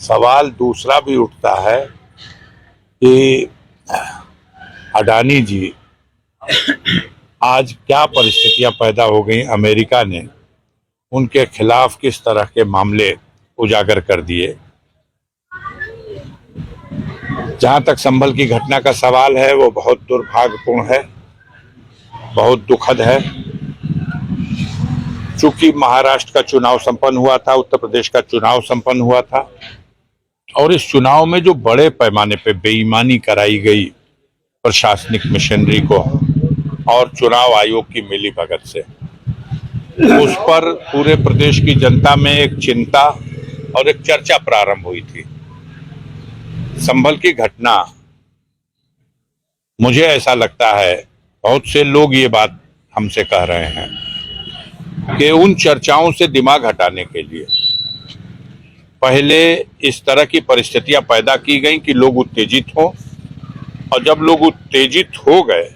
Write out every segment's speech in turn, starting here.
सवाल दूसरा भी उठता है कि अडानी जी आज क्या परिस्थितियां पैदा हो गई, अमेरिका ने उनके खिलाफ किस तरह के मामले उजागर कर दिए। जहां तक संभल की घटना का सवाल है वो बहुत दुर्भाग्यपूर्ण है, बहुत दुखद है। चूंकि महाराष्ट्र का चुनाव संपन्न हुआ था, उत्तर प्रदेश का चुनाव संपन्न हुआ था और इस चुनाव में जो बड़े पैमाने पे बेईमानी कराई गई प्रशासनिक मशीनरी को और चुनाव आयोग की मिलीभगत से, उस पर पूरे प्रदेश की जनता में एक चिंता और एक चर्चा प्रारंभ हुई थी। संभल की घटना, मुझे ऐसा लगता है, बहुत से लोग ये बात हमसे कह रहे हैं कि उन चर्चाओं से दिमाग हटाने के लिए पहले इस तरह की परिस्थितियां पैदा की गई कि लोग उत्तेजित हों, और जब लोग उत्तेजित हो गए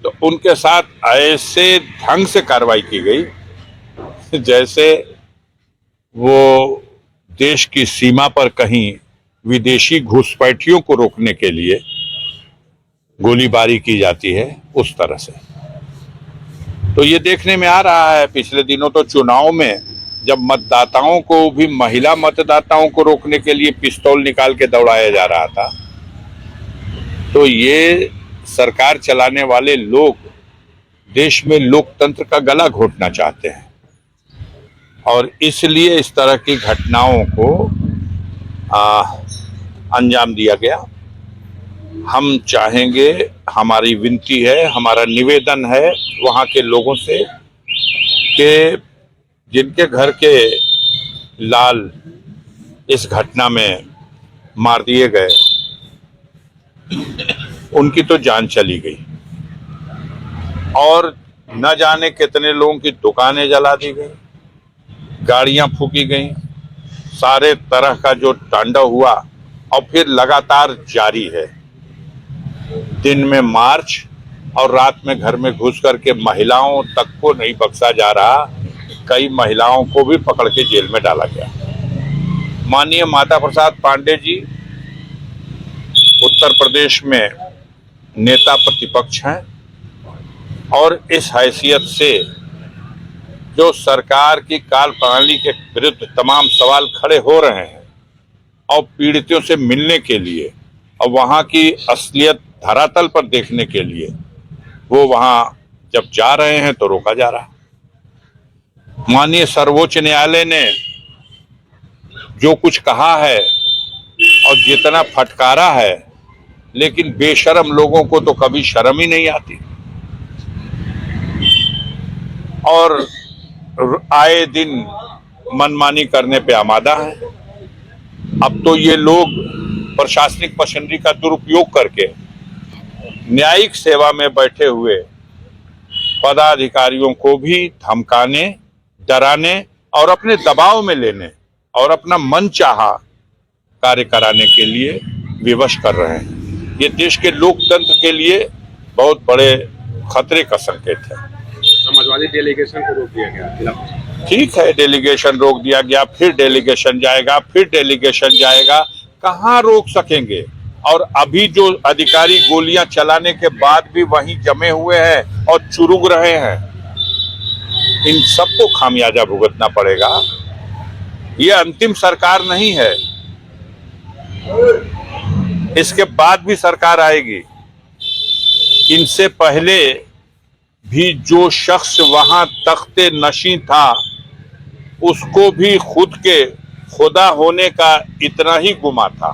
तो उनके साथ ऐसे ढंग से कार्रवाई की गई जैसे वो देश की सीमा पर कहीं विदेशी घुसपैठियों को रोकने के लिए गोलीबारी की जाती है, उस तरह से। तो ये देखने में आ रहा है, पिछले दिनों तो चुनाव में जब मतदाताओं को भी, महिला मतदाताओं को रोकने के लिए पिस्तौल निकाल के दौड़ाया जा रहा था। तो ये सरकार चलाने वाले लोग देश में लोकतंत्र का गला घोटना चाहते हैं और इसलिए इस तरह की घटनाओं को अंजाम दिया गया। हम चाहेंगे, हमारी विनती है, हमारा निवेदन है वहाँ के लोगों से कि जिनके घर के लाल इस घटना में मार दिए गए, उनकी तो जान चली गई और न जाने कितने लोगों की दुकानें जला दी गई, गाड़ियां फूकी गई, सारे तरह का जो तांडव हुआ और फिर लगातार जारी है। दिन में मार्च और रात में घर में घुस करके महिलाओं तक को नहीं बख्शा जा रहा, कई महिलाओं को भी पकड़ के जेल में डाला गया। माननीय माता प्रसाद पांडे जी उत्तर प्रदेश में नेता प्रतिपक्ष हैं और इस हैसियत से जो सरकार की काल प्रणाली के विरुद्ध तमाम सवाल खड़े हो रहे हैं और पीड़ितों से मिलने के लिए और वहाँ की असलियत धरातल पर देखने के लिए वो वहाँ जब जा रहे हैं तो रोका जा रहा। माननीय सर्वोच्च न्यायालय ने जो कुछ कहा है और जितना फटकारा है, लेकिन बेशर्म लोगों को तो कभी शर्म ही नहीं आती और आए दिन मनमानी करने पे आमादा है। अब तो ये लोग प्रशासनिक मशीनरी का दुरुपयोग करके न्यायिक सेवा में बैठे हुए पदाधिकारियों को भी धमकाने, डराने और अपने दबाव में लेने और अपना मनचाहा कार्य कराने के लिए विवश कर रहे हैं। ये देश के लोकतंत्र के लिए बहुत बड़े खतरे का संकेत है। समाजवादी डेलीगेशन को रोक दिया गया। ठीक है, डेलीगेशन रोक दिया गया, फिर डेलीगेशन जाएगा, फिर डेलीगेशन जाएगा, कहाँ रोक सकेंगे। और अभी जो अधिकारी गोलियां चलाने के बाद भी वहीं जमे हुए हैं और चुरुक रहे हैं, इन सबको खामियाजा भुगतना पड़ेगा। ये अंतिम सरकार नहीं है, इसके बाद भी सरकार आएगी। इनसे पहले भी जो शख्स वहां तख्ते नशीं था, उसको भी खुद के खुदा होने का इतना ही गुमा था।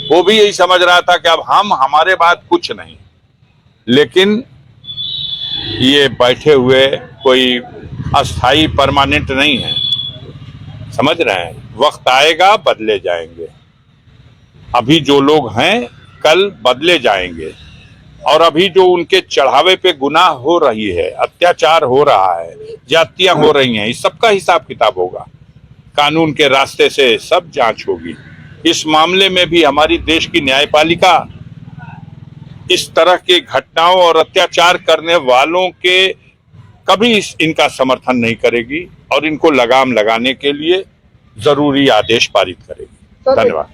वो भी यही समझ रहा था कि अब हमारे बाद कुछ नहीं। लेकिन ये बैठे हुए कोई अस्थाई परमानेंट नहीं है, समझ रहे हैं। वक्त आएगा, बदले जाएंगे। अभी जो लोग हैं कल बदले जाएंगे और अभी जो उनके चढ़ावे पे गुनाह हो रही है, अत्याचार हो रहा है, जातियां हो रही हैं, इस सबका हिसाब किताब होगा। कानून के रास्ते से सब जांच होगी। इस मामले में भी हमारी देश की न्यायपालिका इस तरह के घटनाओं और अत्याचार करने वालों के कभी इनका समर्थन नहीं करेगी और इनको लगाम लगाने के लिए जरूरी आदेश पारित करेगी। सर धन्यवाद।